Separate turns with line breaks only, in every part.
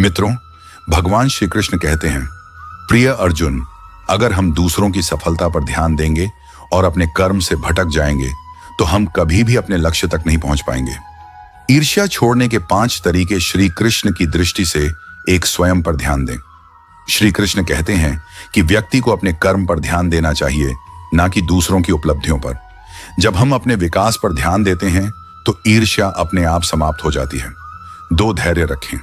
मित्रों, भगवान श्री कृष्ण कहते हैं, प्रिय अर्जुन, अगर हम दूसरों की सफलता पर ध्यान देंगे और अपने कर्म से भटक जाएंगे तो हम कभी भी अपने लक्ष्य तक नहीं पहुंच पाएंगे। ईर्ष्या छोड़ने के 5 तरीके श्री कृष्ण की दृष्टि से एक स्वयं पर ध्यान दें। श्री कृष्ण कहते हैं कि व्यक्ति को अपने कर्म पर ध्यान देना चाहिए, ना कि दूसरों की उपलब्धियों पर। जब हम अपने विकास पर ध्यान देते हैं तो ईर्ष्या अपने आप समाप्त हो जाती है। 2, धैर्य रखें।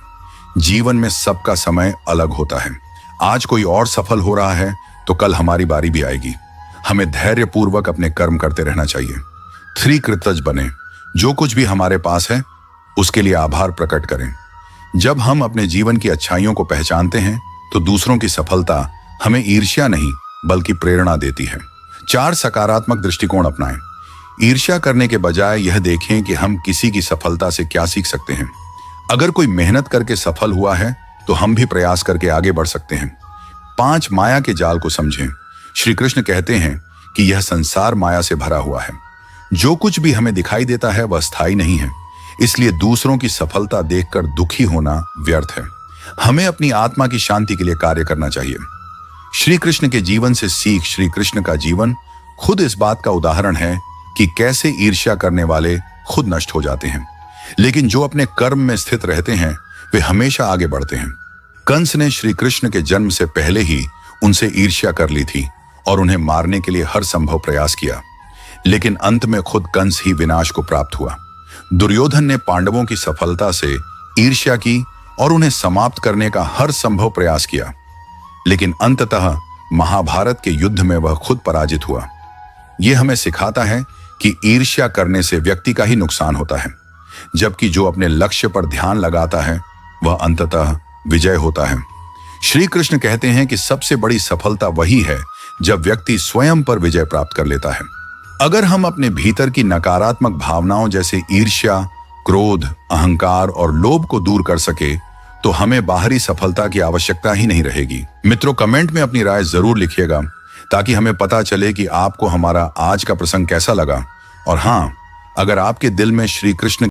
जीवन में सबका समय अलग होता है। आज कोई और सफल हो रहा है तो कल हमारी बारी भी आएगी। हमें धैर्यपूर्वक अपने कर्म करते रहना चाहिए। 3, कृतज्ञ बने। जो कुछ भी हमारे पास है उसके लिए आभार प्रकट करें। जब हम अपने जीवन की अच्छाइयों को पहचानते हैं तो दूसरों की सफलता हमें ईर्ष्या नहीं बल्कि प्रेरणा देती है। 4, सकारात्मक दृष्टिकोण अपनाएं। ईर्ष्या करने के बजाय यह देखें कि हम किसी की सफलता से क्या सीख सकते हैं। अगर कोई मेहनत करके सफल हुआ है तो हम भी प्रयास करके आगे बढ़ सकते हैं। 5, माया के जाल को समझें। श्री कृष्ण कहते हैं कि यह संसार माया से भरा हुआ है। जो कुछ भी हमें दिखाई देता है वह स्थायी नहीं है, इसलिए दूसरों की सफलता देखकर दुखी होना व्यर्थ है। हमें अपनी आत्मा की शांति के लिए कार्य करना चाहिए। श्री कृष्ण के जीवन से सीख। श्री कृष्ण का जीवन खुद इस बात का उदाहरण है कि कैसे ईर्ष्या करने वाले खुद नष्ट हो जाते हैं, लेकिन जो अपने कर्म में स्थित रहते हैं वे हमेशा आगे बढ़ते हैं। कंस ने श्री कृष्ण के जन्म से पहले ही उनसे ईर्ष्या कर ली थी और उन्हें मारने के लिए हर संभव प्रयास किया, लेकिन अंत में खुद कंस ही विनाश को प्राप्त हुआ। दुर्योधन ने पांडवों की सफलता से ईर्ष्या की और उन्हें समाप्त करने का हर संभव प्रयास किया, लेकिन अंततः महाभारत के युद्ध में वह खुद पराजित हुआ। यह हमें सिखाता है कि ईर्ष्या करने से व्यक्ति का ही नुकसान होता है, जबकि जो अपने लक्ष्य पर ध्यान लगाता है वह अंततः विजय होता है। श्री कृष्ण कहते हैं कि सबसे बड़ी सफलता वही है जब व्यक्ति स्वयं पर विजय प्राप्त कर लेता है। अगर हम अपने भीतर की नकारात्मक भावनाओं जैसे ईर्ष्या, क्रोध, अहंकार और लोभ को दूर कर सके तो हमें बाहरी सफलता की आवश्यकता ही नहीं रहेगी। मित्रों, कमेंट में अपनी राय जरूर लिखिएगा ताकि हमें पता चले कि आपको हमारा आज का प्रसंग कैसा लगा। और हाँ, अगर आपके दिल में श्री कृष्ण